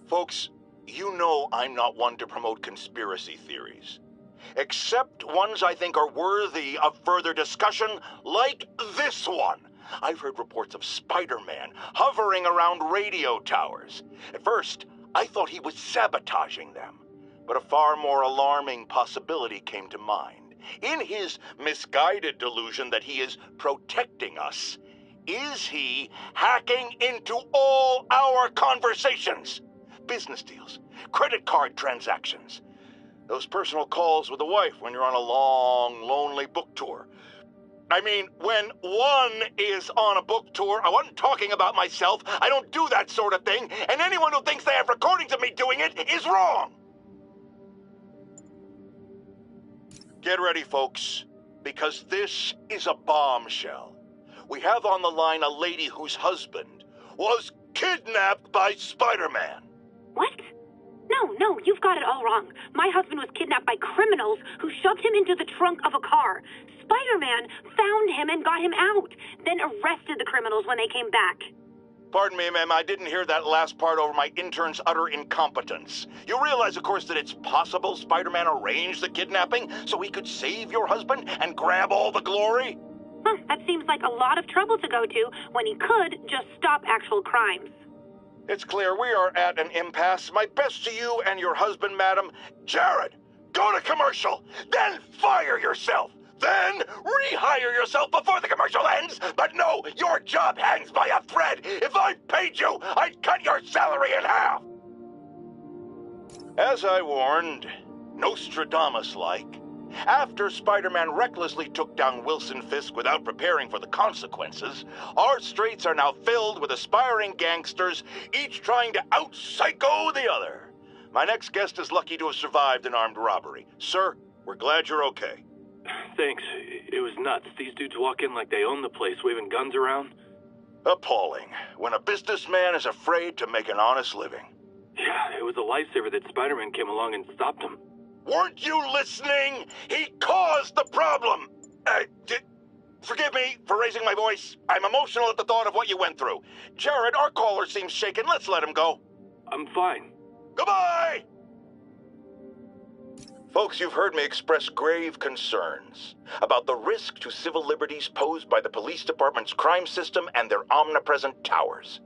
Folks, you know I'm not one to promote conspiracy theories. Except ones I think are worthy of further discussion, like this one. I've heard reports of Spider-Man hovering around radio towers. At first, I thought he was sabotaging them. But a far more alarming possibility came to mind. In his misguided delusion that he is protecting us, is he hacking into all our conversations? Business deals, credit card transactions, those personal calls with the wife when you're on a long, lonely book tour. I mean, when one is on a book tour, I wasn't talking about myself. I don't do that sort of thing, and anyone who thinks they have recordings of me doing it is wrong. Get ready, folks, because this is a bombshell. We have on the line a lady whose husband was kidnapped by Spider-Man. What? No, you've got it all wrong. My husband was kidnapped by criminals who shoved him into the trunk of a car. Spider-Man found him and got him out, then arrested the criminals when they came back. Pardon me, ma'am, I didn't hear that last part over my intern's utter incompetence. You realize, of course, that it's possible Spider-Man arranged the kidnapping so he could save your husband and grab all the glory? That seems like a lot of trouble to go to when he could just stop actual crimes. It's clear we are at an impasse. My best to you and your husband, madam. Jared, go to commercial, then fire yourself. Then rehire yourself before the commercial ends. But no, your job hangs by a thread. If I paid you, I'd cut your salary in half. As I warned, Nostradamus-like, after Spider-Man recklessly took down Wilson Fisk without preparing for the consequences, our streets are now filled with aspiring gangsters, each trying to out-psycho the other. My next guest is lucky to have survived an armed robbery. Sir, we're glad you're okay. Thanks. It was nuts. These dudes walk in like they own the place, waving guns around. Appalling. When a businessman is afraid to make an honest living. Yeah, it was a lifesaver that Spider-Man came along and stopped him. Weren't you listening? He caused the problem! Forgive me for raising my voice. I'm emotional at the thought of what you went through. Jared, our caller seems shaken. Let's let him go. I'm fine. Goodbye! Folks, you've heard me express grave concerns about the risk to civil liberties posed by the police department's crime system and their omnipresent towers.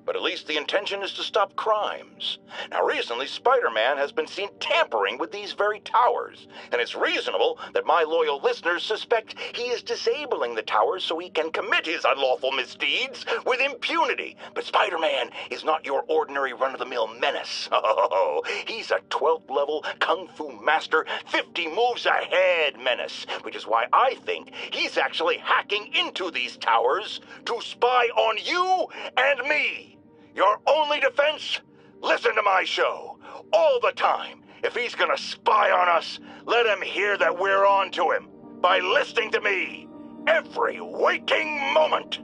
But at least the intention is to stop crimes. Now, recently, Spider-Man has been seen tampering with these very towers, and it's reasonable that my loyal listeners suspect he is disabling the towers so he can commit his unlawful misdeeds with impunity. But Spider-Man is not your ordinary run-of-the-mill menace. Oh, he's a 12th level Kung Fu master, 50 moves ahead menace, which is why I think he's actually hacking into these towers to spy on you and me. Your only defense? Listen to my show. All the time. If he's gonna spy on us, let him hear that we're on to him by listening to me every waking moment.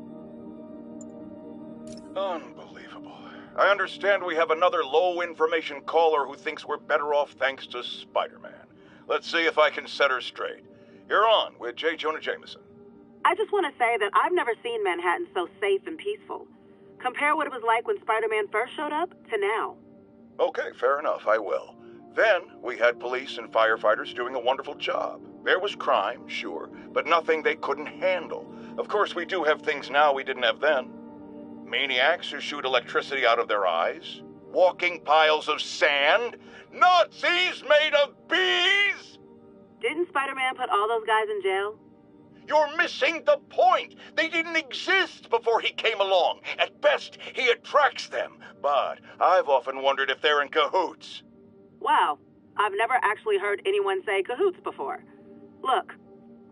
Unbelievable. I understand we have another low-information caller who thinks we're better off thanks to Spider-Man. Let's see if I can set her straight. You're on with J. Jonah Jameson. I just want to say that I've never seen Manhattan so safe and peaceful. Compare what it was like when Spider-Man first showed up to now. Okay, fair enough, I will. Then we had police and firefighters doing a wonderful job. There was crime, sure, but nothing they couldn't handle. Of course, we do have things now we didn't have then. Maniacs who shoot electricity out of their eyes, walking piles of sand, Nazis made of bees! Didn't Spider-Man put all those guys in jail? You're missing the point. They didn't exist before he came along. At best, he attracts them. But I've often wondered if they're in cahoots. Wow, I've never actually heard anyone say cahoots before. Look,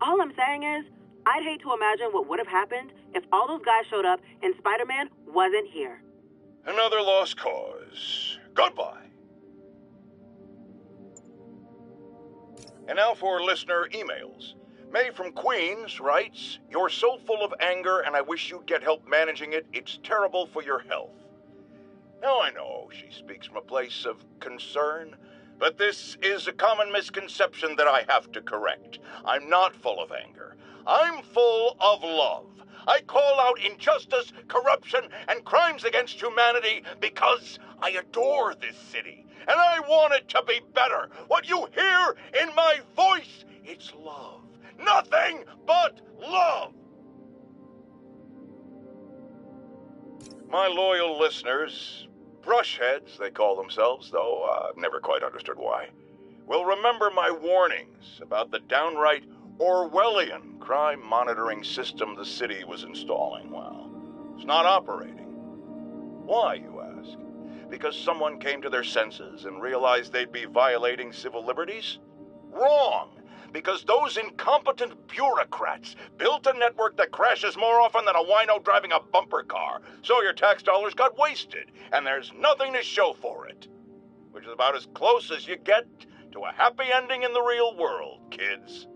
all I'm saying is, I'd hate to imagine what would have happened if all those guys showed up and Spider-Man wasn't here. Another lost cause. Goodbye. And now for listener emails. May from Queens writes, "You're so full of anger and I wish you'd get help managing it. It's terrible for your health." Now I know she speaks from a place of concern, but this is a common misconception that I have to correct. I'm not full of anger. I'm full of love. I call out injustice, corruption, and crimes against humanity because I adore this city, and I want it to be better. What you hear in my voice, it's love. Nothing but love. My loyal listeners, brushheads they call themselves, though I've never quite understood why, will remember my warnings about the downright Orwellian crime monitoring system the city was installing. Well, it's not operating. Why, you ask? Because someone came to their senses and realized they'd be violating civil liberties? Wrong! Because those incompetent bureaucrats built a network that crashes more often than a wino driving a bumper car. So your tax dollars got wasted, and there's nothing to show for it. Which is about as close as you get to a happy ending in the real world, kids.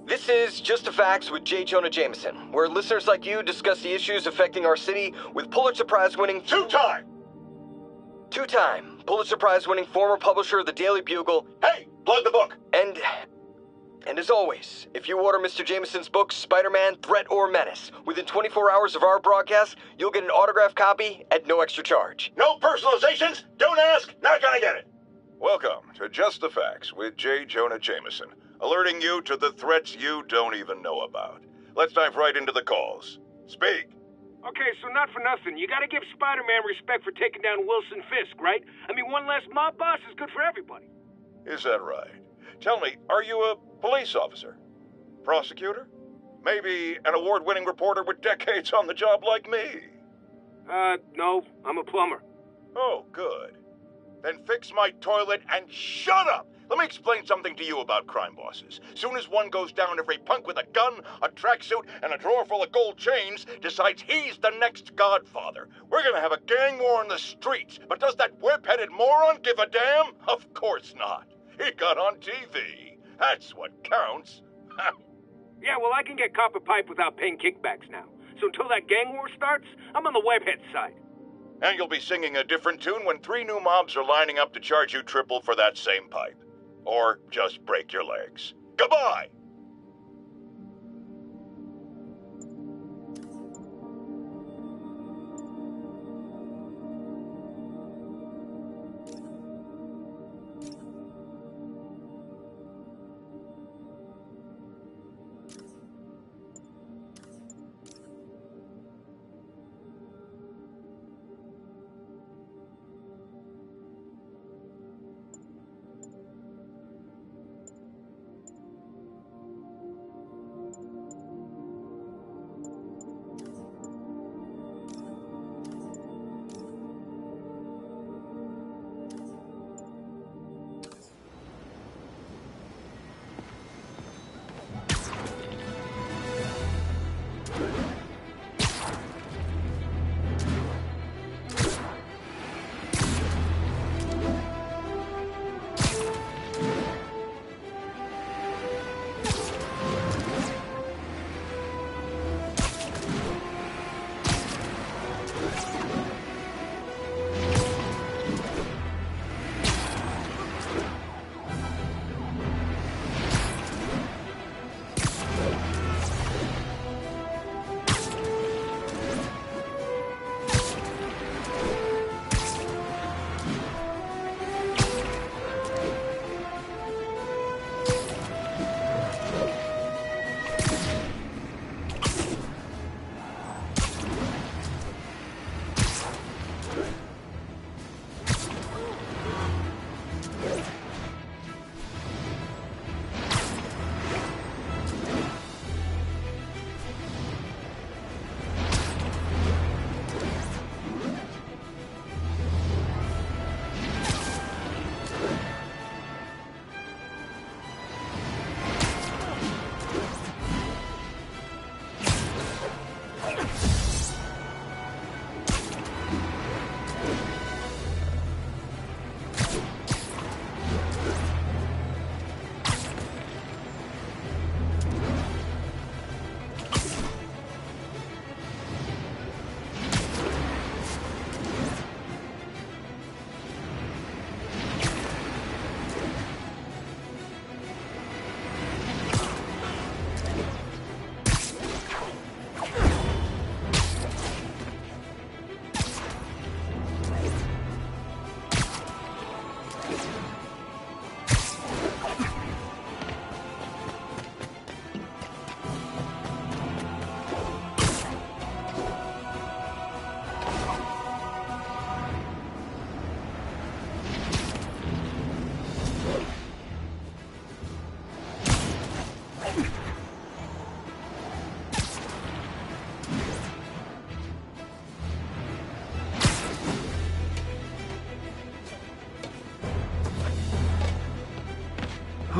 This is Just the Facts with J. Jonah Jameson, where listeners like you discuss the issues affecting our city with Pulitzer Prize-winning... Two-time Pulitzer Prize-winning former publisher of the Daily Bugle... Hey, plug the book! And as always, if you order Mr. Jameson's book, Spider-Man, Threat or Menace, within 24 hours of our broadcast, you'll get an autographed copy at no extra charge. No personalizations, don't ask, not gonna get it. Welcome to Just the Facts with J. Jonah Jameson, alerting you to the threats you don't even know about. Let's dive right into the calls. Speak. Okay, so not for nothing. You gotta give Spider-Man respect for taking down Wilson Fisk, right? I mean, one less mob boss is good for everybody. Is that right? Tell me, are you a police officer? Prosecutor? Maybe an award-winning reporter with decades on the job like me? No, I'm a plumber. Oh, good. Then fix my toilet and shut up! Let me explain something to you about crime bosses. Soon as one goes down, every punk with a gun, a tracksuit, and a drawer full of gold chains decides he's the next godfather. We're gonna have a gang war in the streets, but does that whip-headed moron give a damn? Of course not. He got on TV. That's what counts. Yeah, well, I can get copper pipe without paying kickbacks now. So until that gang war starts, I'm on the webhead side. And you'll be singing a different tune when 3 new mobs are lining up to charge you triple for that same pipe. Or just break your legs. Goodbye!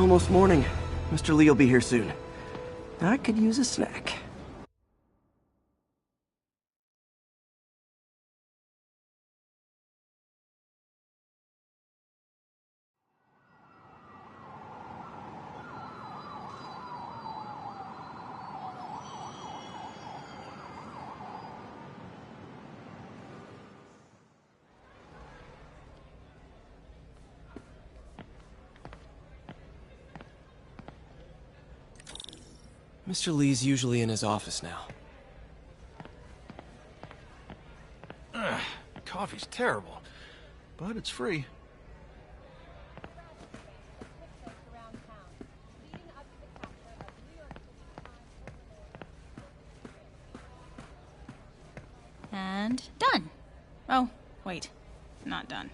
Almost morning. Mr. Lee will be here soon. I could use a snack. Mr. Lee's usually in his office now. Coffee's terrible, but it's free. And done. Oh, wait. Not done.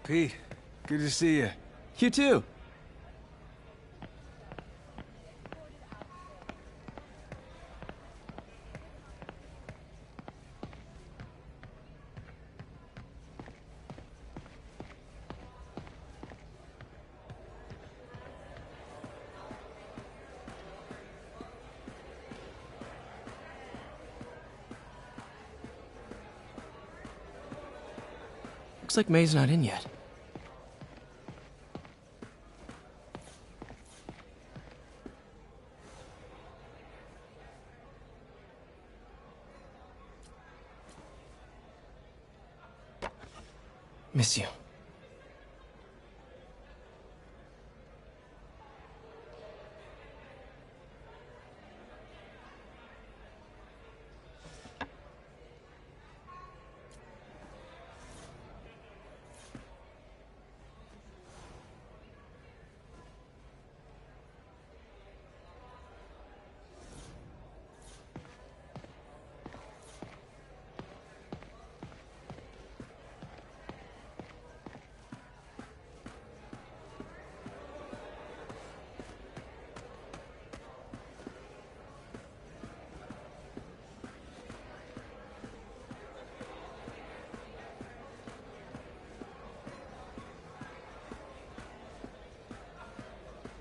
Pete, good to see you. You too. Looks like May's not in yet. Miss you.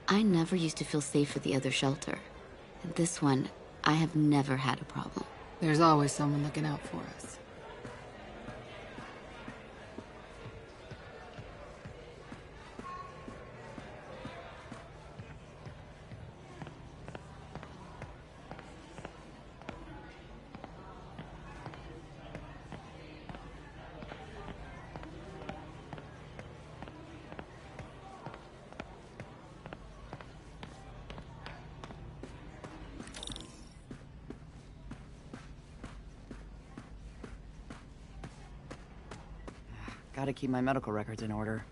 I never used to feel safe at the other shelter. At this one, I have never had a problem. There's always someone looking out for us. Gotta keep my medical records in order.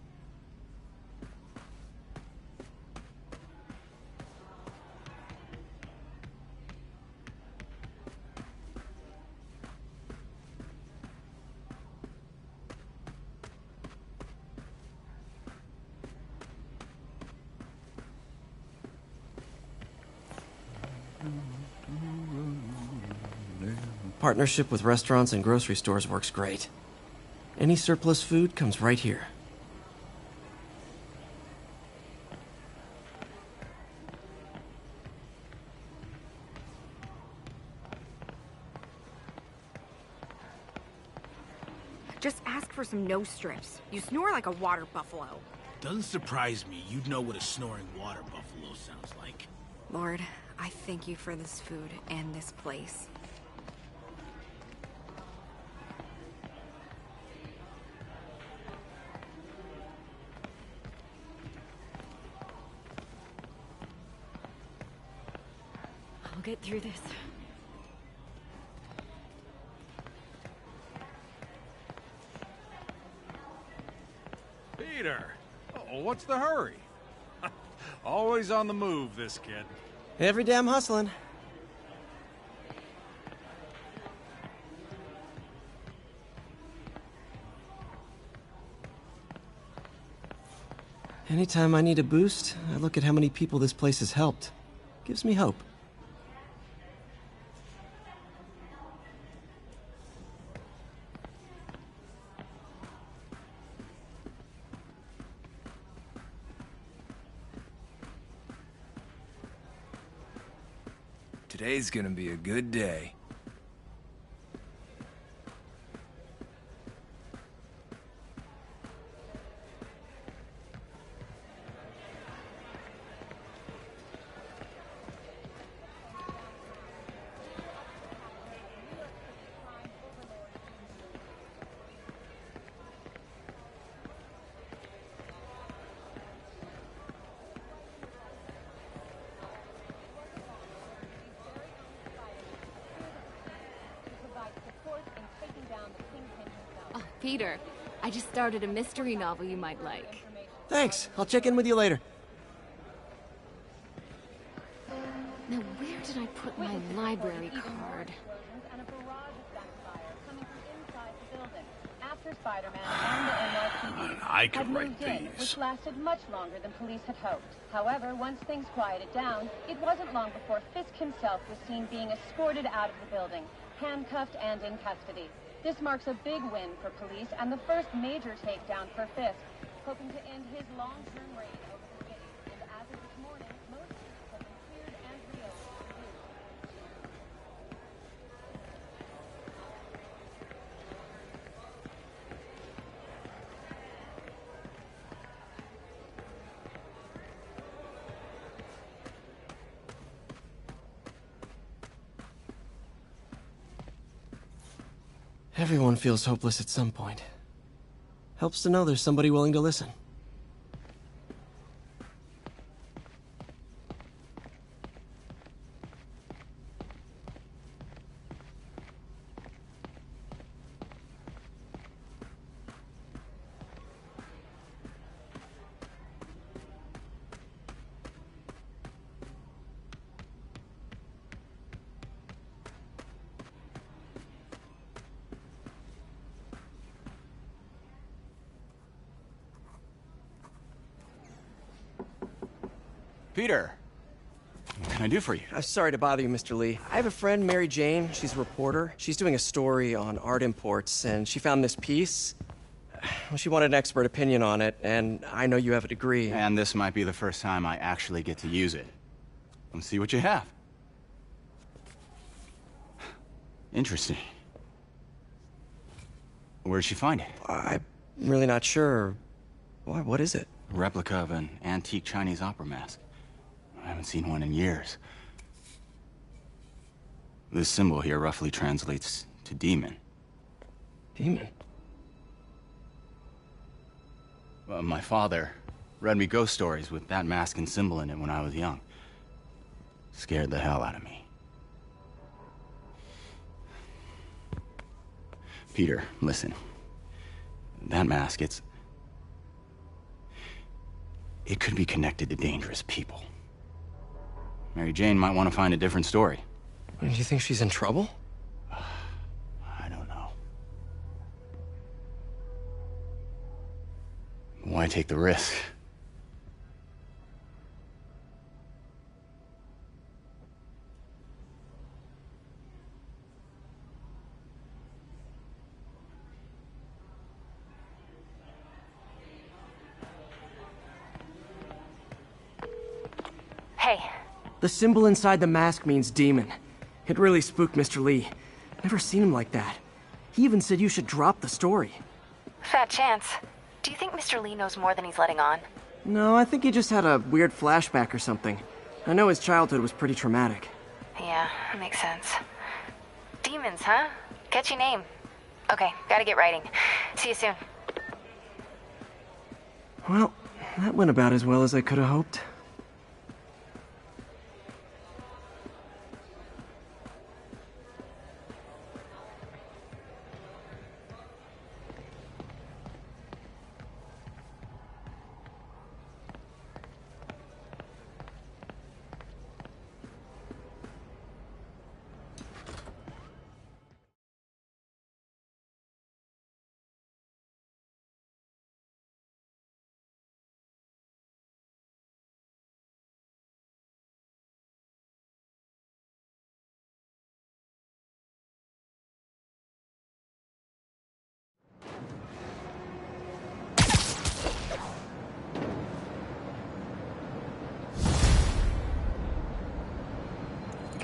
Partnership with restaurants and grocery stores works great. Any surplus food comes right here. Just ask for some nose strips. You snore like a water buffalo. Doesn't surprise me you'd know what a snoring water buffalo sounds like. Lord, I thank you for this food and this place. I'll get through this. Peter! Oh, what's the hurry? Always on the move, this kid. Every damn hustling. Anytime I need a boost, I look at how many people this place has helped. Gives me hope. Today's gonna be a good day. Peter, I just started a mystery novel you might like. Thanks. I'll check in with you later. Now, where did I put my library card? After Spider-Man and the NYPD I had could write moved in, these. which lasted much longer than police had hoped. However, once things quieted down, it wasn't long before Fisk himself was seen being escorted out of the building, handcuffed and in custody. This marks a big win for police and the first major takedown for Fisk, hoping to end his long-term reign over the city. And as of this morning, most streets have been cleared and reopened for use. Everyone feels hopeless at some point. Helps to know there's somebody willing to listen. Peter, what can I do for you? Sorry to bother you, Mr. Lee. I have a friend, Mary Jane. She's a reporter. She's doing a story on art imports, and she found this piece. Well, she wanted an expert opinion on it, and I know you have a degree. And this might be the first time I actually get to use it. Let's see what you have. Interesting. Where'd she find it? I'm really not sure. Why, what is it? A replica of an antique Chinese opera mask. I haven't seen one in years. This symbol here roughly translates to demon. Demon? Well, my father read me ghost stories with that mask and symbol in it when I was young. Scared the hell out of me. Peter, listen. That mask, it could be connected to dangerous people. Mary Jane might want to find a different story. Do you think she's in trouble? I don't know. Why take the risk? Hey. The symbol inside the mask means demon. It really spooked Mr. Lee. Never seen him like that. He even said you should drop the story. Fat chance. Do you think Mr. Lee knows more than he's letting on? No, I think he just had a weird flashback or something. I know his childhood was pretty traumatic. Yeah, makes sense. Demons, huh? Catchy name. Okay, gotta get writing. See you soon. Well, that went about as well as I could have hoped.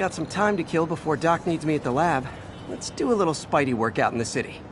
got some time to kill before Doc needs me at the lab. Let's do a little Spidey workout in the city.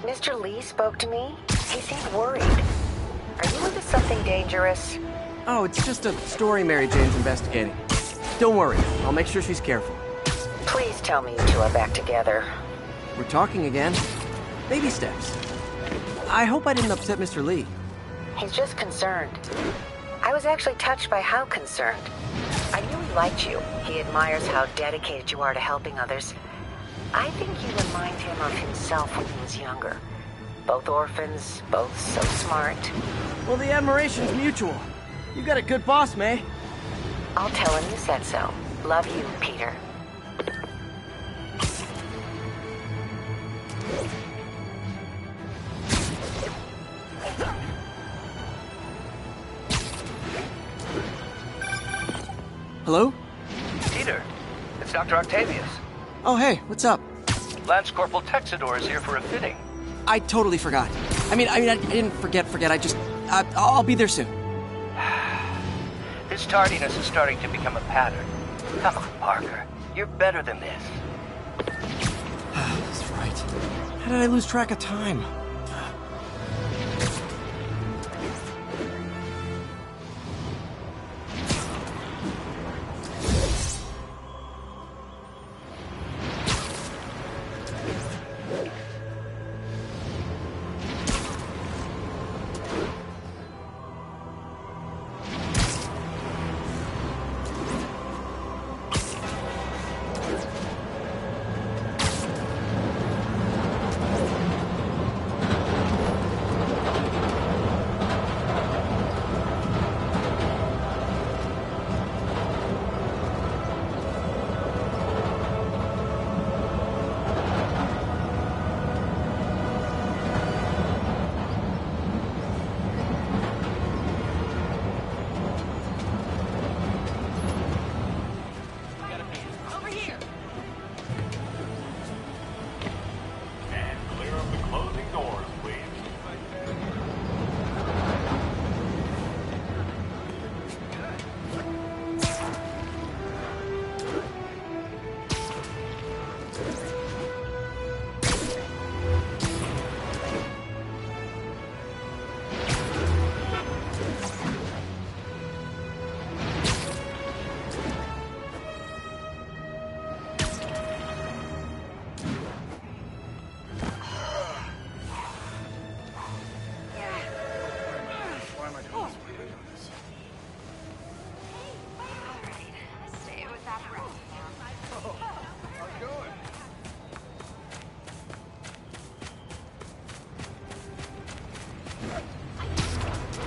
Mr. Lee spoke to me. He seemed worried. Are you into something dangerous? Oh, it's just a story Mary Jane's investigating. Don't worry, I'll make sure she's careful. Please tell me you two are back together. We're talking again. Baby steps. I hope I didn't upset Mr. Lee. He's just concerned. I was actually touched by how concerned. I knew he liked you. He admires how dedicated you are to helping others. I think you remind him of himself when he was younger. Both orphans, both so smart. Well, the admiration's mutual. You got a good boss, May. I'll tell him you said so. Love you, Peter. Hello? Peter, it's Dr. Octavius. Oh, hey, what's up? Lance Corporal Texador is here for a fitting. I totally forgot. I didn't forget. I'll be there soon. This tardiness is starting to become a pattern. Come on, Parker. You're better than this. That's right. How did I lose track of time?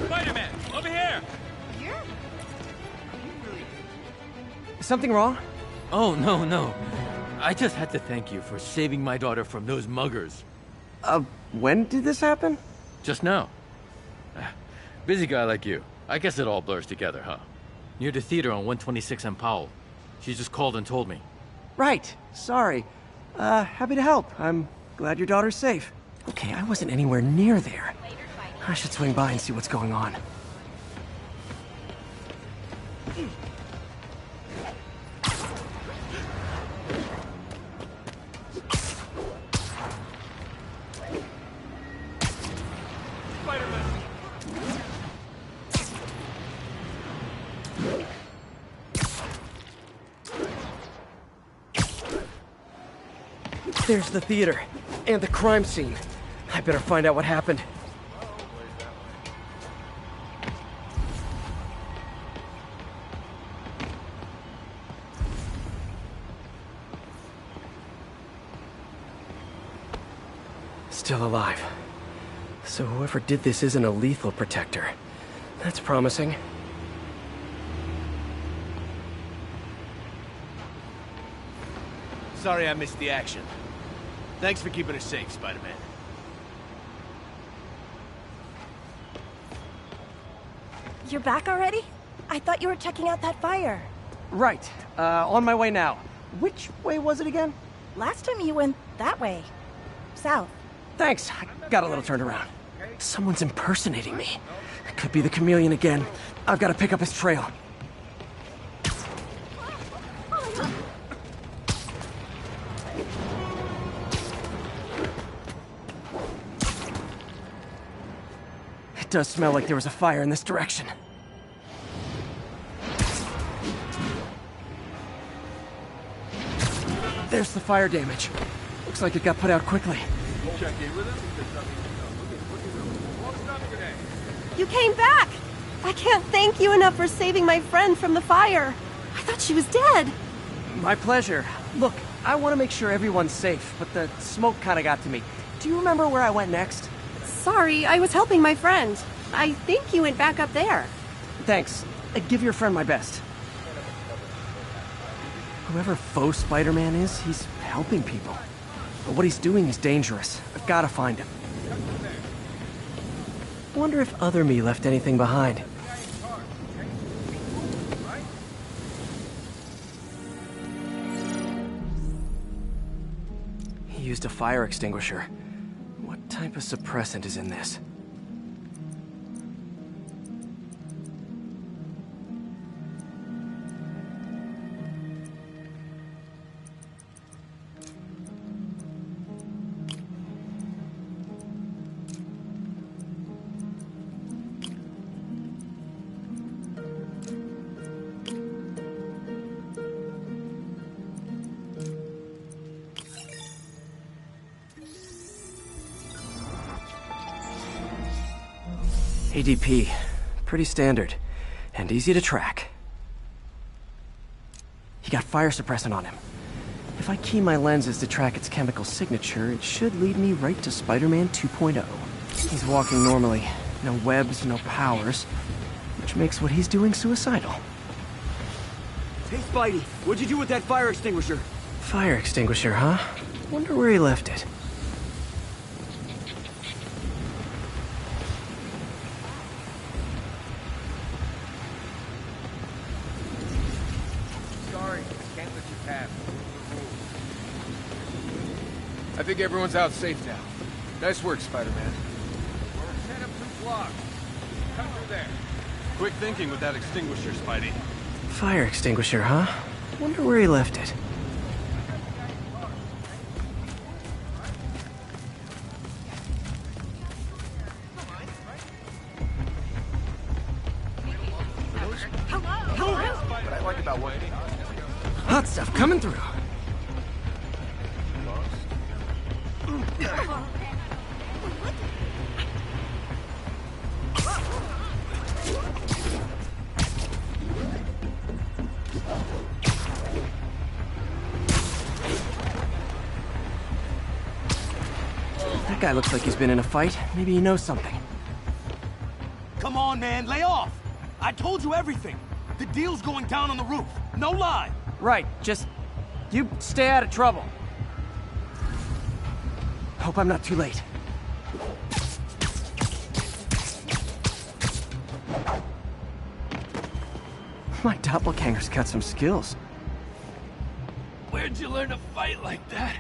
Spider-Man, over here! Something wrong? Oh, no. I just had to thank you for saving my daughter from those muggers. When did this happen? Just now. Busy guy like you. I guess it all blurs together, huh? Near the theater on 126 and Powell. She just called and told me. Right. Sorry. Happy to help. I'm glad your daughter's safe. Okay, I wasn't anywhere near there. I should swing by and see what's going on. There's the theater, and the crime scene. I better find out what happened. Still alive. So whoever did this isn't a lethal protector. That's promising. Sorry I missed the action. Thanks for keeping us safe, Spider-Man. You're back already? I thought you were checking out that fire. Right. On my way now. Which way was it again? Last time you went that way. South. Thanks. I got a little turned around. Someone's impersonating me. It could be the chameleon again. I've got to pick up his trail. It does smell like there was a fire in this direction. There's the fire damage. Looks like it got put out quickly. You came back! I can't thank you enough for saving my friend from the fire. I thought she was dead. My pleasure. Look, I want to make sure everyone's safe, but the smoke kind of got to me. Do you remember where I went next? Sorry, I was helping my friend. I think you went back up there. Thanks. Give your friend my best. Whoever faux Spider-Man is, he's helping people. But what he's doing is dangerous. I've got to find him. Wonder if other me left anything behind. He used a fire extinguisher. What type of suppressant is in this? ADP. Pretty standard. And easy to track. He got fire suppressant on him. If I key my lenses to track its chemical signature, it should lead me right to Spider-Man 2.0. He's walking normally. No webs, no powers. Which makes what he's doing suicidal. Hey, Spidey, what'd you do with that fire extinguisher? Fire extinguisher, huh? Wonder where he left it. I think everyone's out safe now. Nice work, Spider-Man. We're 10 up 2 blocks. Come through there. Quick thinking with that extinguisher, Spidey. Fire extinguisher, huh? Wonder where he left it. What I like about waiting. Hot stuff coming through. That guy looks like he's been in a fight. Maybe he knows something. Come on, man, lay off! I told you everything. The deal's going down on the roof. No lie. Right, just... you stay out of trouble. Hope I'm not too late. My doppelganger's got some skills. Where'd you learn to fight like that?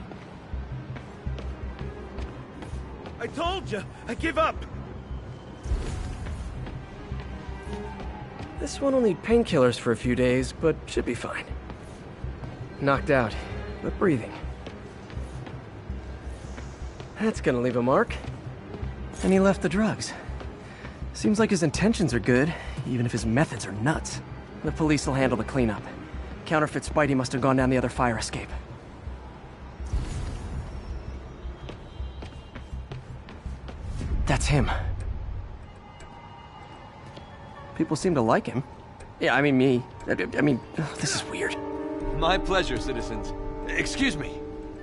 I told you, I give up. This one will need painkillers for a few days, but should be fine. Knocked out, but breathing. That's gonna leave a mark. And he left the drugs. Seems like his intentions are good, even if his methods are nuts. The police will handle the cleanup. Counterfeit Spidey must have gone down the other fire escape. That's him. People seem to like him. Yeah, I mean me. I mean, this is weird. My pleasure, citizens. Excuse me.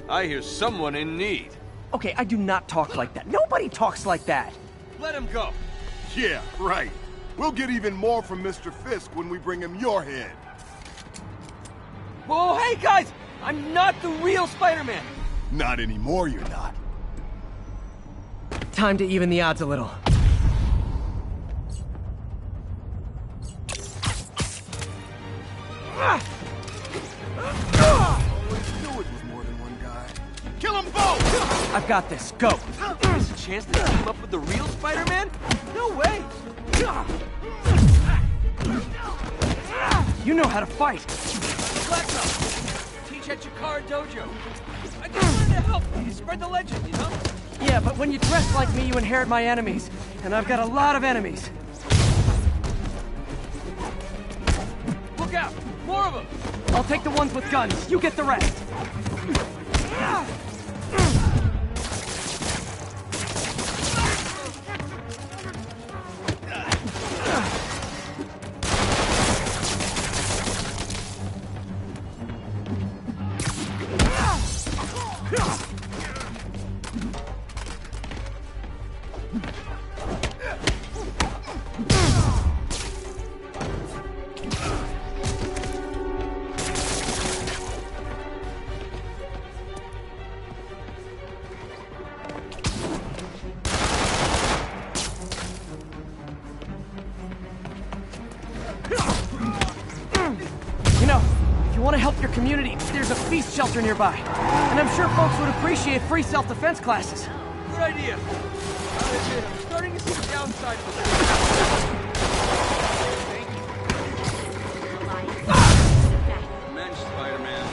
I hear someone in need. Okay, I do not talk like that. Nobody talks like that. Let him go. Yeah, right. We'll get even more from Mr. Fisk when we bring him your head. Whoa, hey guys! I'm not the real Spider-Man! Not anymore, you're not. Time to even the odds a little. Always knew it was more than one guy. Kill them both! I've got this. Go. There's a chance to team up with the real Spider-Man? No way! You know how to fight. Black belt. Teach at Chikara Dojo. I just wanted to help you spread the legend, you know? Yeah, but when you dress like me, you inherit my enemies. And I've got a lot of enemies. Look out! More of them! I'll take the ones with guns. You get the rest. There's a feast shelter nearby, and I'm sure folks would appreciate free self-defense classes. Good idea. I'm starting to see the downside of this. Mensch, Spider-Man.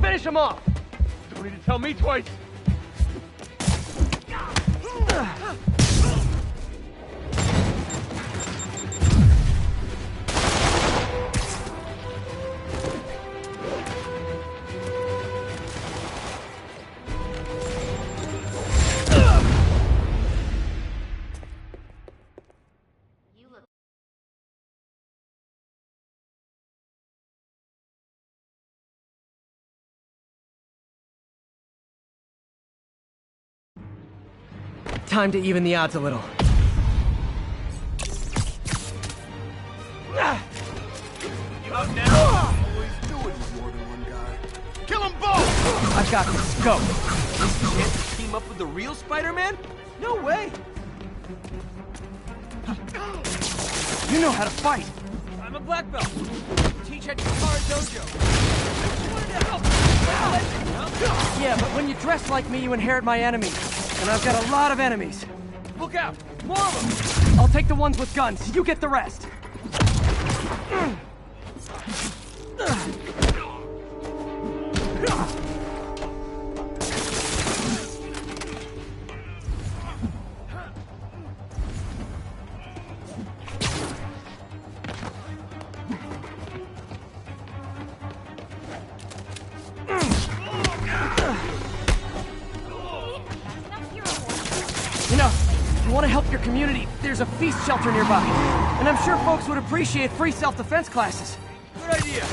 Finish him off! Don't need to tell me twice! Time to even the odds a little. You up now? Always knew it was more than one guy. Kill them both! I've got this. Go. There's a chance to team up with the real Spider-Man? No way! You know how to fight. I'm a black belt. Teach at Chikara Dojo. I just wanted to help. Spread the legend, you know? Yeah, but when you dress like me, you inherit my enemies. And I've got a lot of enemies. Look out! More of them! I'll take the ones with guns. You get the rest. Want to help your community, there's a feast shelter nearby. And I'm sure folks would appreciate free self-defense classes. Good idea.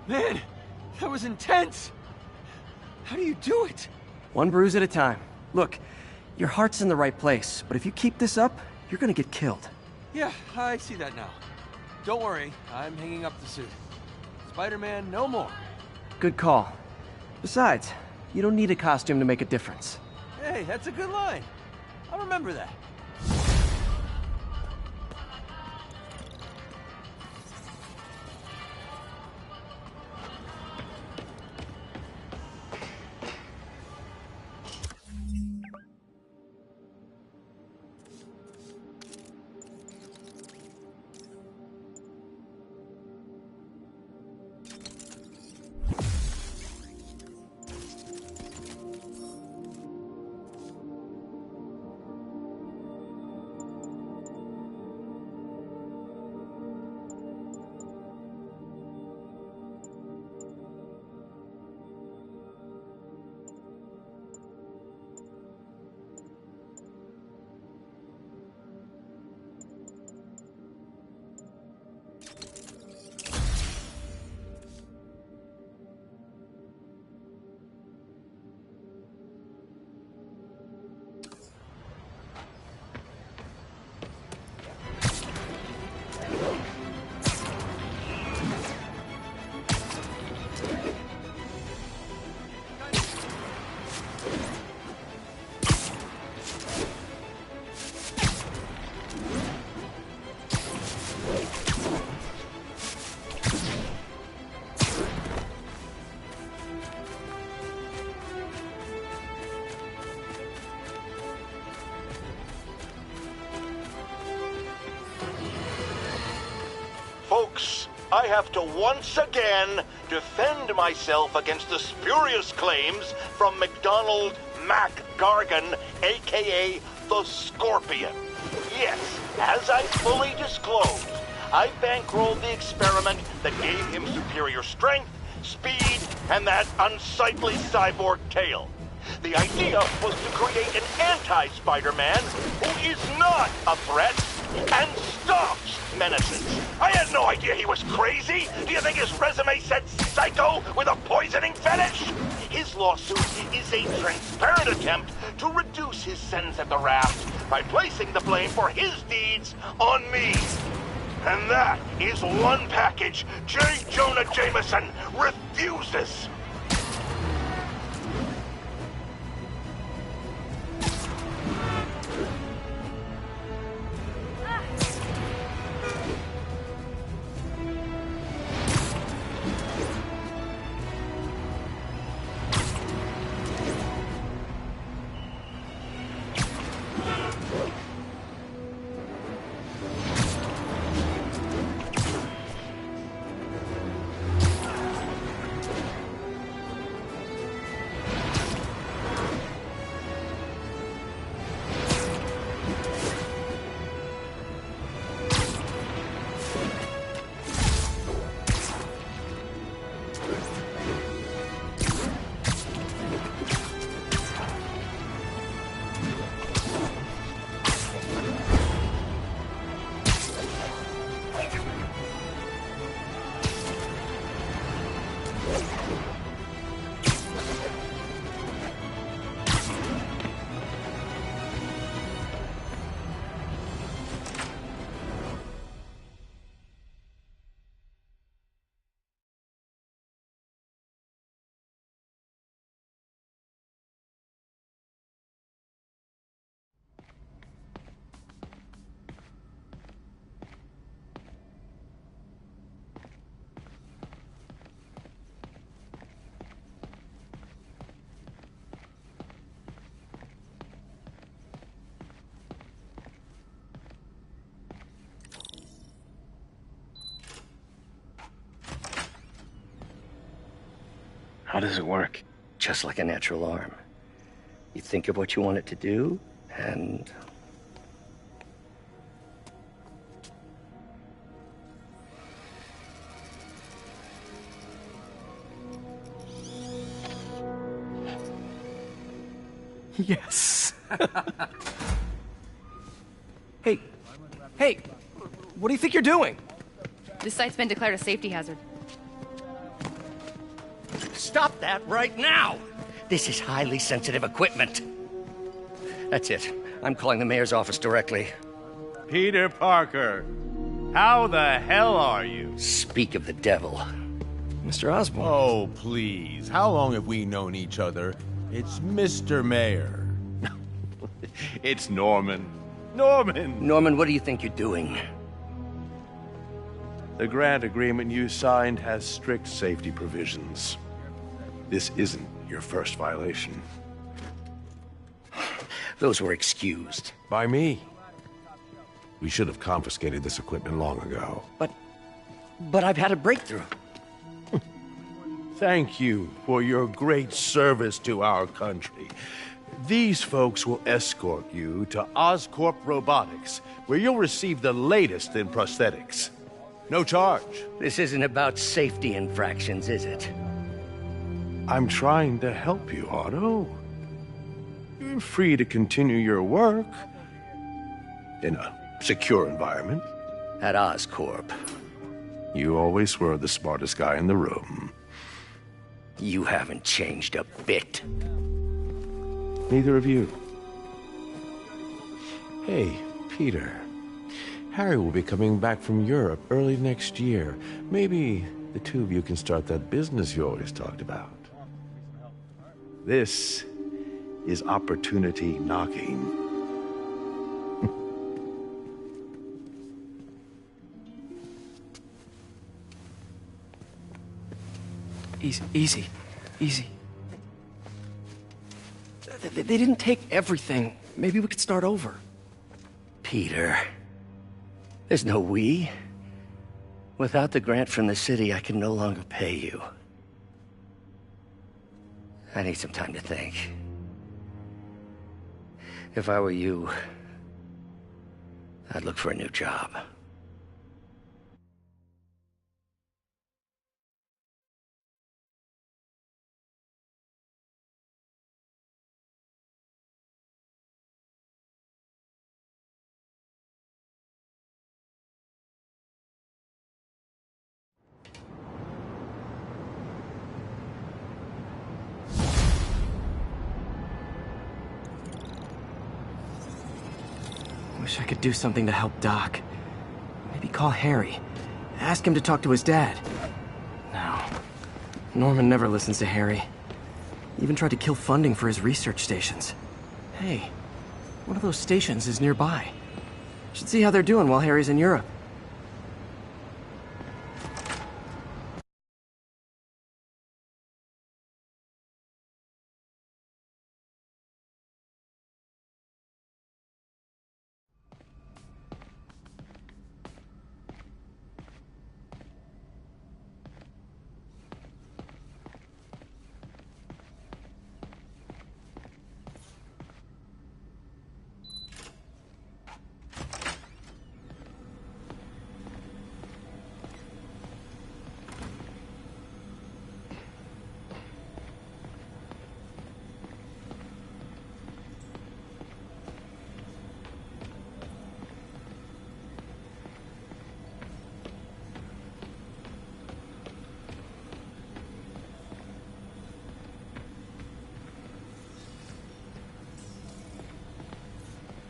Man, that was intense! How do you do it? One bruise at a time. Look, your heart's in the right place, but if you keep this up, you're gonna get killed. Yeah, I see that now. Don't worry, I'm hanging up the suit. Spider-Man, no more. Good call. Besides, you don't need a costume to make a difference. Hey, that's a good line. I'll remember that. Folks, I have to once again defend myself against the spurious claims from McDonald Mac Gargan, a.k.a. the Scorpion. Yes, as I fully disclosed, I bankrolled the experiment that gave him superior strength, speed, and that unsightly cyborg tail. The idea was to create an anti-Spider-Man who is not a threat and stops menaces. I had no idea he was crazy. Do you think his resume said psycho with a poisoning fetish? His lawsuit is a transparent attempt to reduce his sentence at the raft by placing the blame for his deeds on me. And that is one package J. Jonah Jameson refuses. How does it work? Just like a natural arm. You think of what you want it to do, and... Yes. Hey, what do you think you're doing? This site's been declared a safety hazard. Stop that right now! This is highly sensitive equipment. That's it. I'm calling the mayor's office directly. Peter Parker, how the hell are you? Speak of the devil. Mr. Osborn. Oh, please. How long have we known each other? It's Mr. Mayor. It's Norman. Norman! Norman, what do you think you're doing? The grant agreement you signed has strict safety provisions. This isn't your first violation. Those were excused. By me. We should have confiscated this equipment long ago. But I've had a breakthrough. Thank you for your great service to our country. These folks will escort you to Oscorp Robotics, where you'll receive the latest in prosthetics. No charge. This isn't about safety infractions, is it? I'm trying to help you, Otto. You're free to continue your work in a secure environment. At Oscorp. You always were the smartest guy in the room. You haven't changed a bit. Neither of you. Hey, Peter. Harry will be coming back from Europe early next year. Maybe the two of you can start that business you always talked about. This is opportunity knocking. Easy. They didn't take everything. Maybe we could start over. Peter, there's no we. Without the grant from the city, I can no longer pay you. I need some time to think. If I were you, I'd look for a new job. Wish I could do something to help Doc. Maybe call Harry. Ask him to talk to his dad. No. Norman never listens to Harry. He even tried to kill funding for his research stations. Hey, one of those stations is nearby. Should see how they're doing while Harry's in Europe.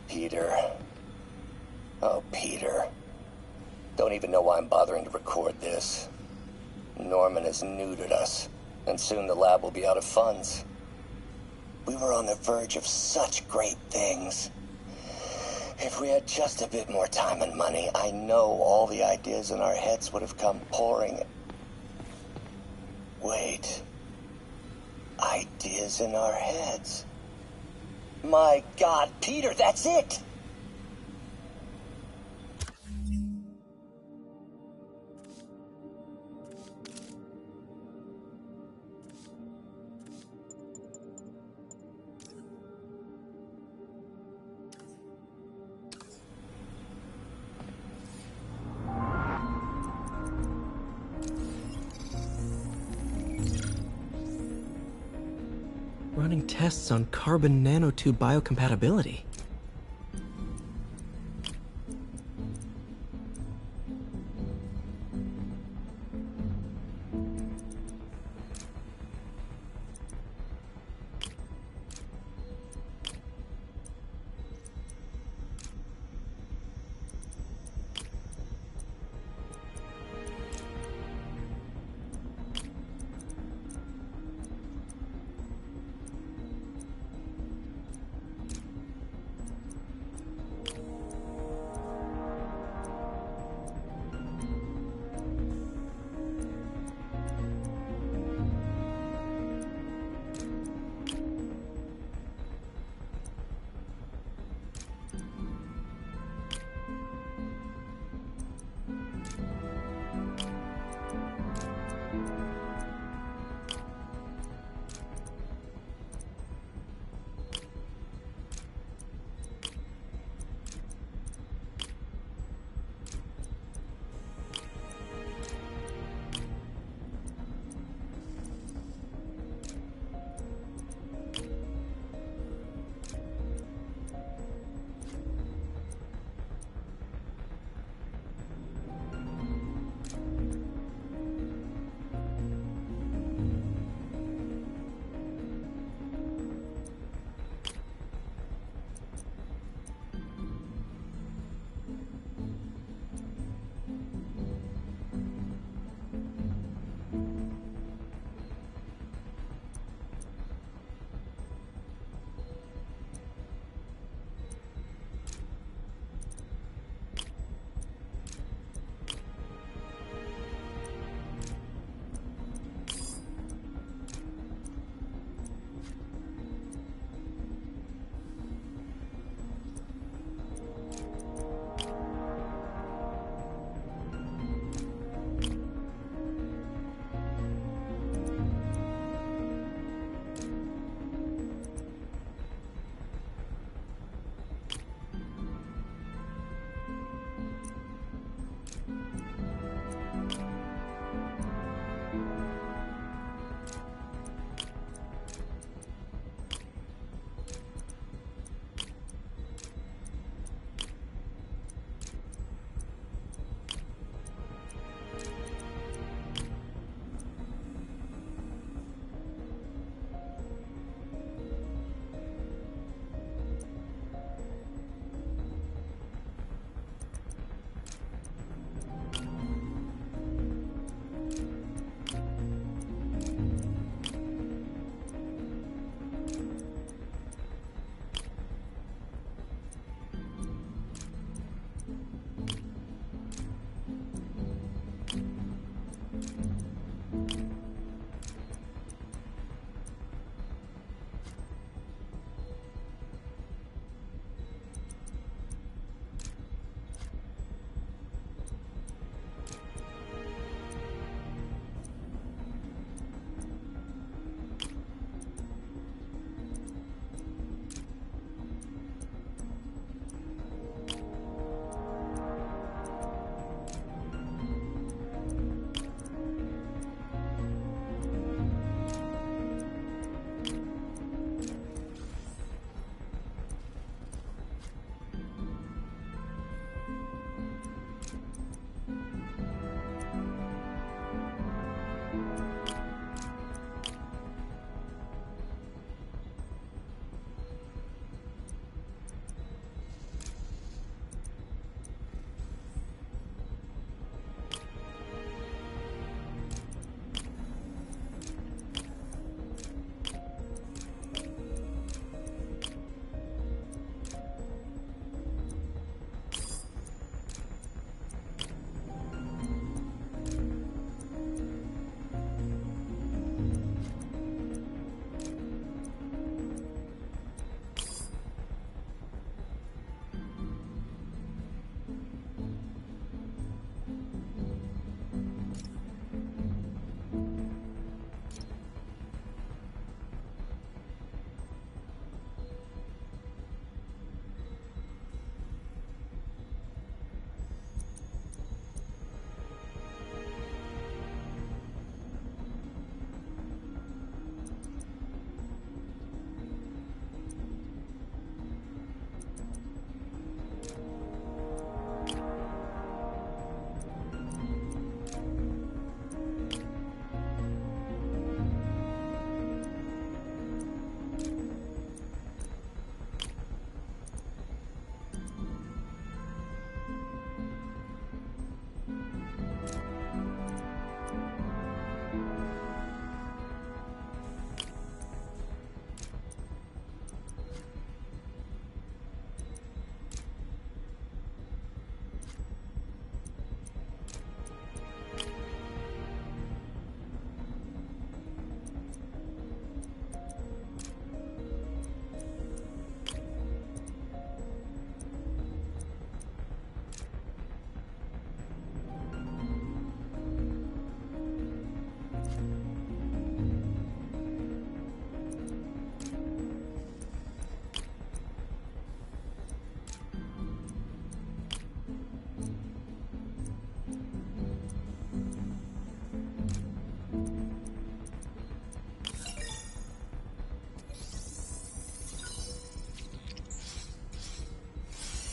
Peter. Oh, Peter. Don't even know why I'm bothering to record this. Norman has neutered us, and soon the lab will be out of funds. We were on the verge of such great things. If we had just a bit more time and money, I know all the ideas in our heads would have come pouring. Wait. Ideas in our heads? My God, Peter, that's it! Running tests on carbon nanotube biocompatibility.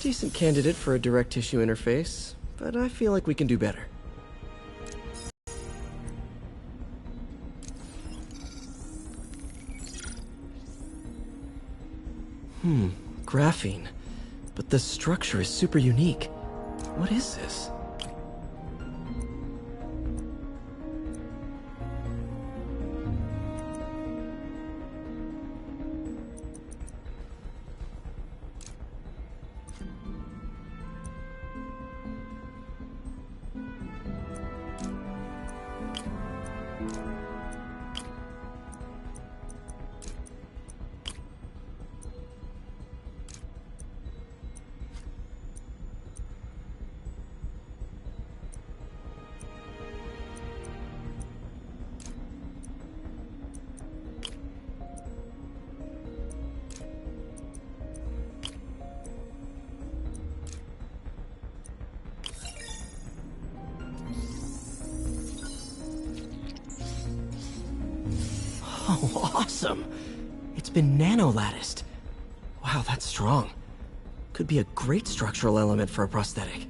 Decent candidate for a direct tissue interface, but I feel like we can do better. Graphene. But the structure is super unique. What is this? Oh, awesome! It's been nano-latticed. Wow, that's strong. Could be a great structural element for a prosthetic.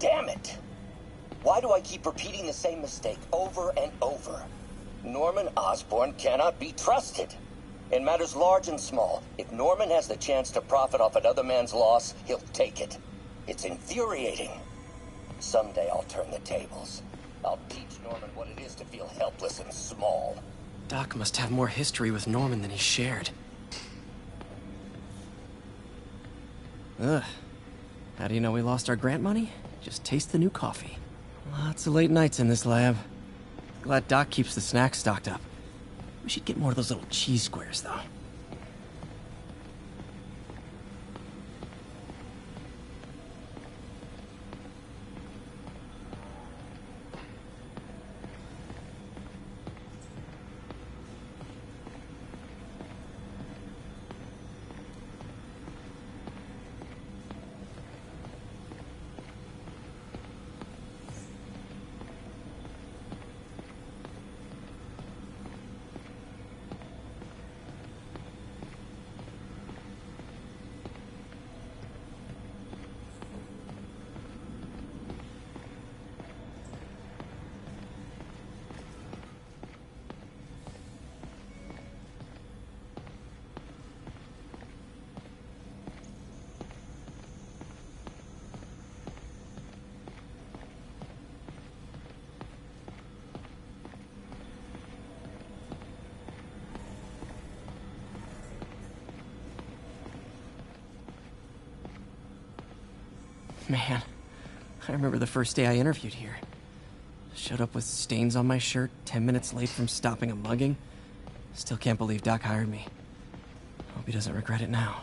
Damn it! Why do I keep repeating the same mistake over and over? Norman Osborn cannot be trusted. In matters large and small, if Norman has the chance to profit off another man's loss, he'll take it. It's infuriating. Someday I'll turn the tables. I'll teach Norman what it is to feel helpless and small. Doc must have more history with Norman than he shared. Ugh. How do you know we lost our grant money? Just taste the new coffee. Lots of late nights in this lab. Glad Doc keeps the snacks stocked up. We should get more of those little cheese squares, though. Man, I remember the first day I interviewed here. Showed up with stains on my shirt, 10 minutes late from stopping a mugging. Still can't believe Doc hired me. Hope he doesn't regret it now.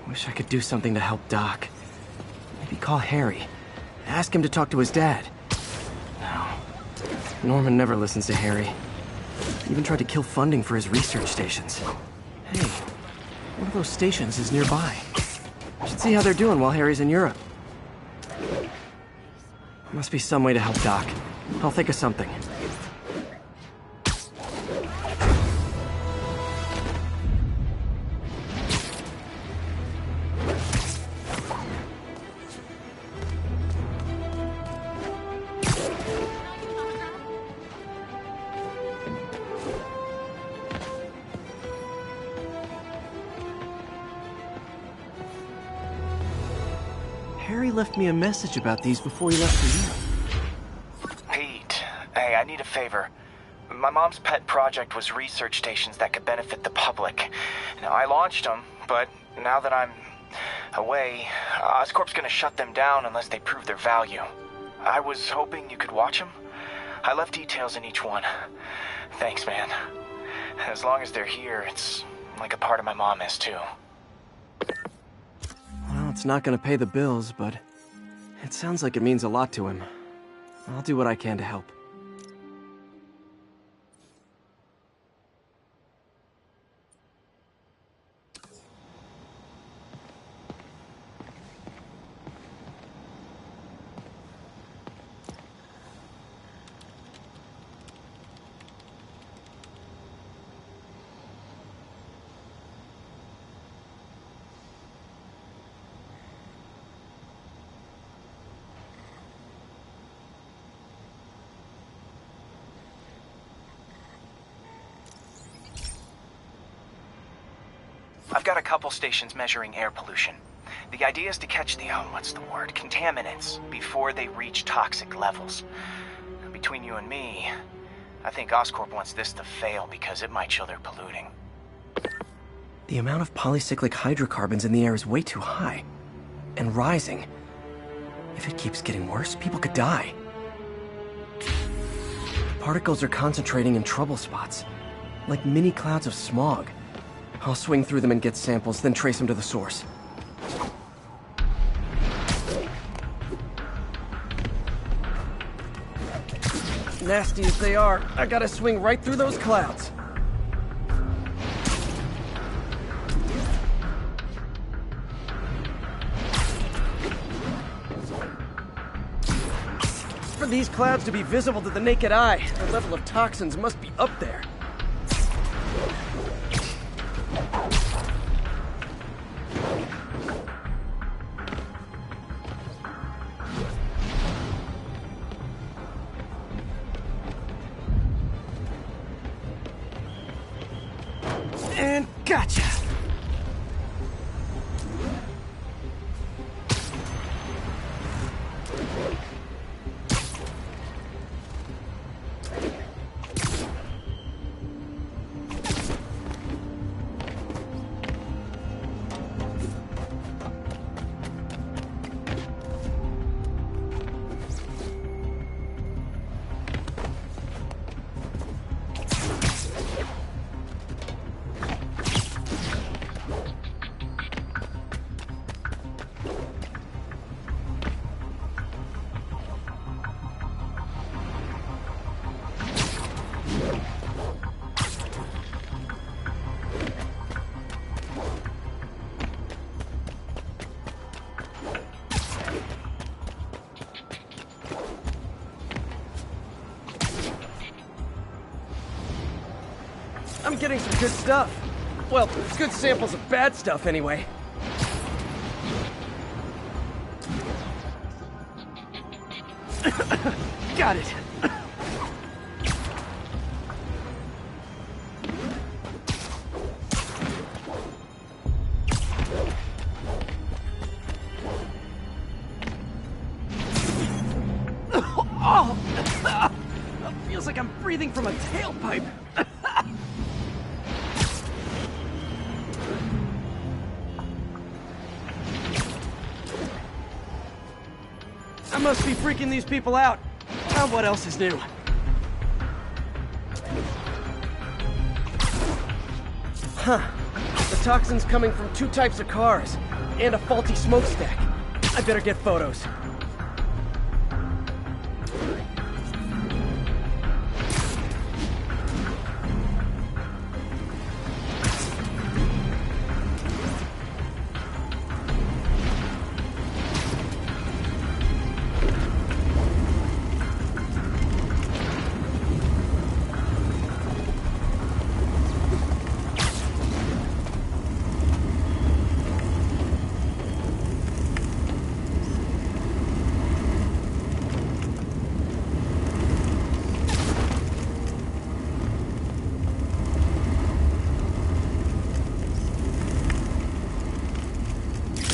Wish I could do something to help Doc. Maybe call Harry. Ask him to talk to his dad. No. Norman never listens to Harry. He even tried to kill funding for his research stations. Hey, one of those stations is nearby. I should see how they're doing while Harry's in Europe. Must be some way to help Doc. I'll think of something. Harry left me a message about these before he left for you. Pete, hey, I need a favor. My mom's pet project was research stations that could benefit the public. Now, I launched them, but now that I'm away, Oscorp's gonna shut them down unless they prove their value. I was hoping you could watch them. I left details in each one. Thanks, man. As long as they're here, it's like a part of my mom is, too. Well, it's not gonna pay the bills, but it sounds like it means a lot to him. I'll do what I can to help. I've got a couple stations measuring air pollution. The idea is to catch the, contaminants before they reach toxic levels. Between you and me, I think Oscorp wants this to fail because it might show they're polluting. The amount of polycyclic hydrocarbons in the air is way too high. And rising. If it keeps getting worse, people could die. The particles are concentrating in trouble spots, like mini clouds of smog. I'll swing through them and get samples, then trace them to the source. Nasty as they are, I gotta swing right through those clouds. For these clouds to be visible to the naked eye, the level of toxins must be up there. And gotcha! I'm getting some good stuff. Well, good samples of bad stuff, anyway. Got it. Oh! Feels like I'm breathing from a tailpipe. I must be freaking these people out. Now what else is new? Huh. The toxin's coming from 2 types of cars, and a faulty smokestack. I better get photos.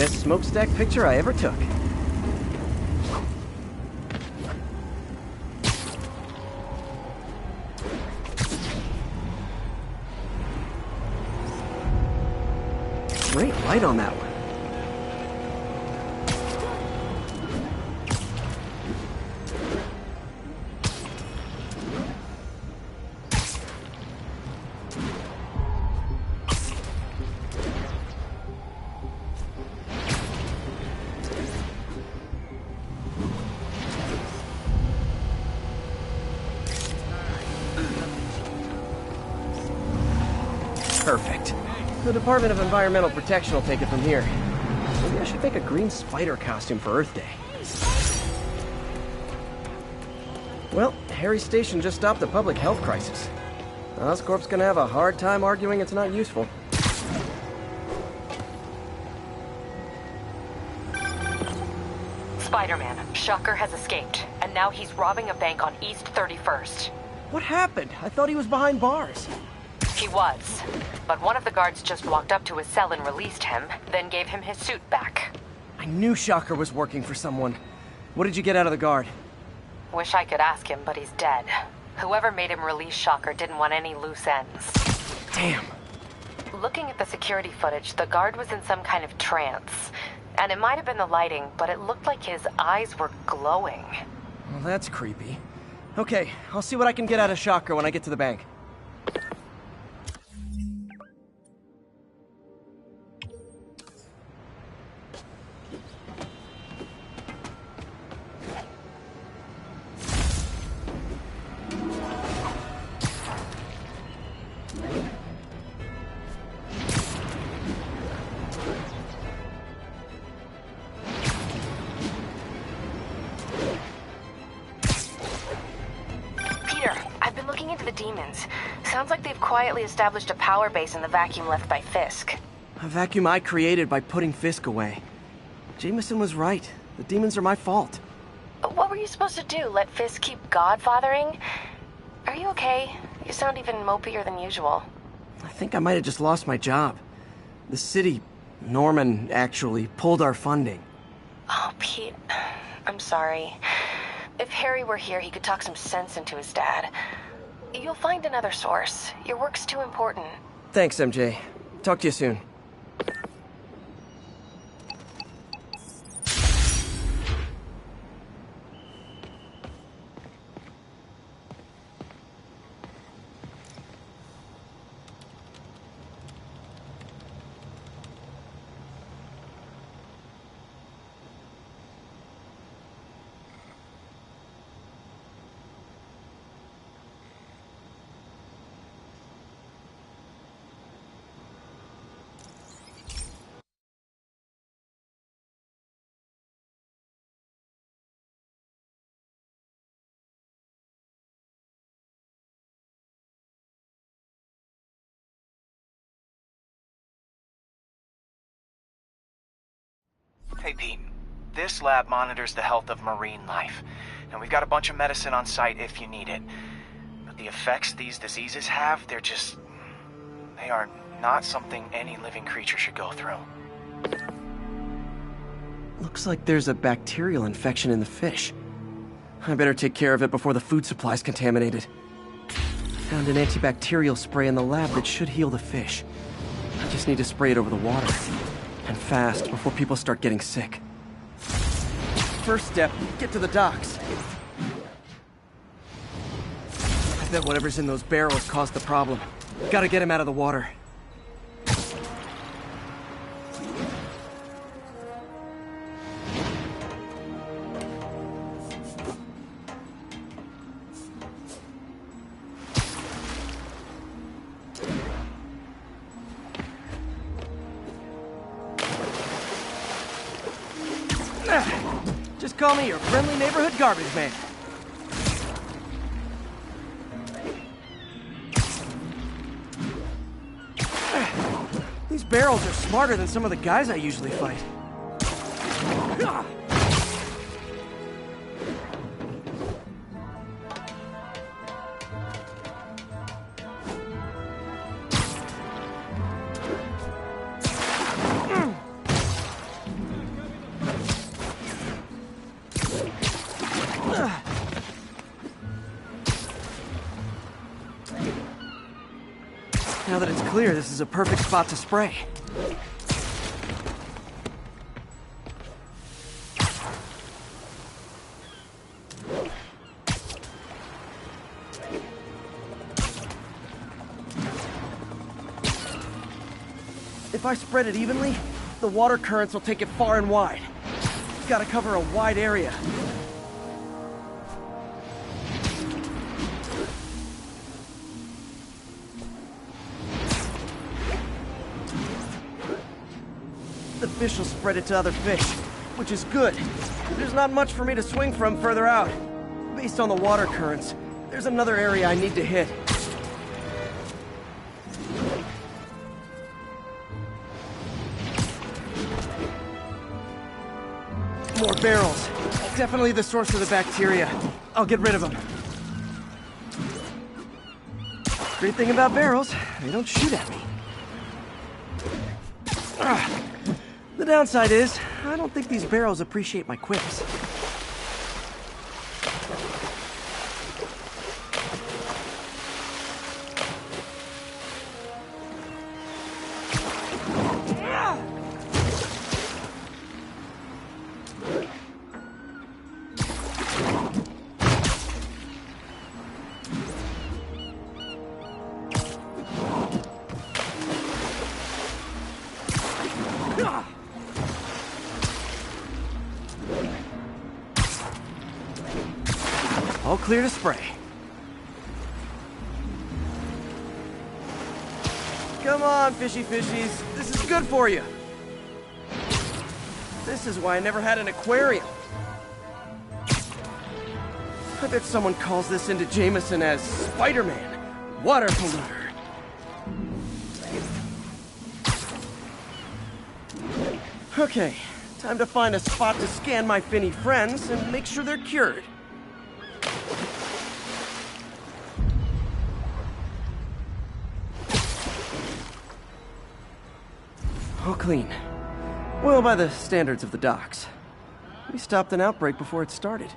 Best smokestack picture I ever took. Great light on that one. Perfect. The Department of Environmental Protection will take it from here. Maybe I should make a green spider costume for Earth Day. Well, Harry's station just stopped a public health crisis. Oscorp's gonna have a hard time arguing it's not useful. Spider-Man, Shocker has escaped, and now he's robbing a bank on East 31st. What happened? I thought he was behind bars. He was, but one of the guards just walked up to his cell and released him, then gave him his suit back. I knew Shocker was working for someone. What did you get out of the guard? Wish I could ask him, but he's dead. Whoever made him release Shocker didn't want any loose ends. Damn. Looking at the security footage, the guard was in some kind of trance. And it might have been the lighting, but it looked like his eyes were glowing. Well, that's creepy. Okay, I'll see what I can get out of Shocker when I get to the bank. Sounds like they've quietly established a power base in the vacuum left by Fisk. A vacuum I created by putting Fisk away. Jameson was right. The demons are my fault. What were you supposed to do? Let Fisk keep godfathering? Are you okay? You sound even mopier than usual. I think I might have just lost my job. The city, Norman, actually, pulled our funding. Oh, Pete. I'm sorry. If Harry were here, he could talk some sense into his dad. You'll find another source. Your work's too important. Thanks, MJ. Talk to you soon. Hey, Pete. This lab monitors the health of marine life, and we've got a bunch of medicine on site if you need it. But the effects these diseases have, they are not something any living creature should go through. Looks like there's a bacterial infection in the fish. I better take care of it before the food supply's contaminated. Found an antibacterial spray in the lab that should heal the fish. I just need to spray it over the water. And fast, before people start getting sick. First step, get to the docks. I bet whatever's in those barrels caused the problem. Gotta get him out of the water. Just call me your friendly neighborhood garbage man. These barrels are smarter than some of the guys I usually fight. Now that it's clear, this is a perfect spot to spray. If I spread it evenly, the water currents will take it far and wide. Gotta cover a wide area. The fish will spread it to other fish, which is good. There's not much for me to swing from further out. Based on the water currents, there's another area I need to hit. More barrels. Definitely the source of the bacteria. I'll get rid of them. Great thing about barrels, they don't shoot at me. The downside is, I don't think these barrels appreciate my quips. All clear to spray. Come on, fishy fishies. This is good for you. This is why I never had an aquarium. I bet someone calls this into Jameson as Spider-Man, water polluter. Okay, time to find a spot to scan my finny friends and make sure they're cured. All clean. Well, by the standards of the docks. We stopped an outbreak before it started.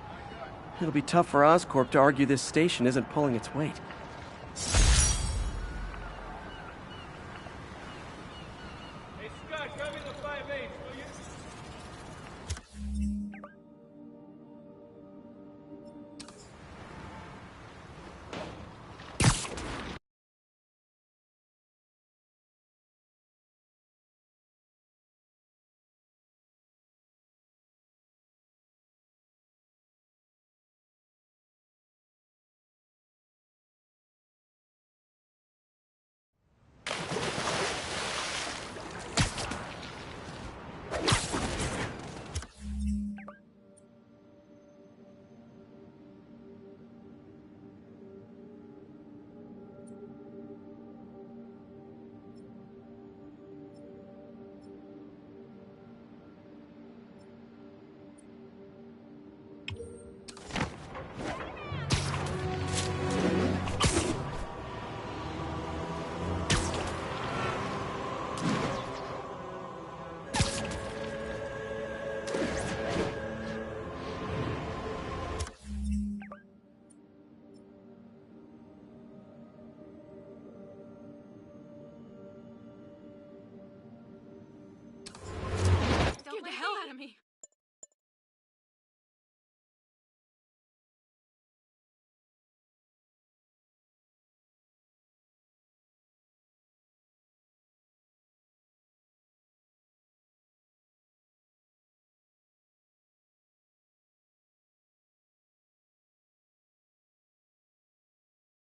It'll be tough for Oscorp to argue this station isn't pulling its weight. Hey, Scott, grab me the 5/8, will you?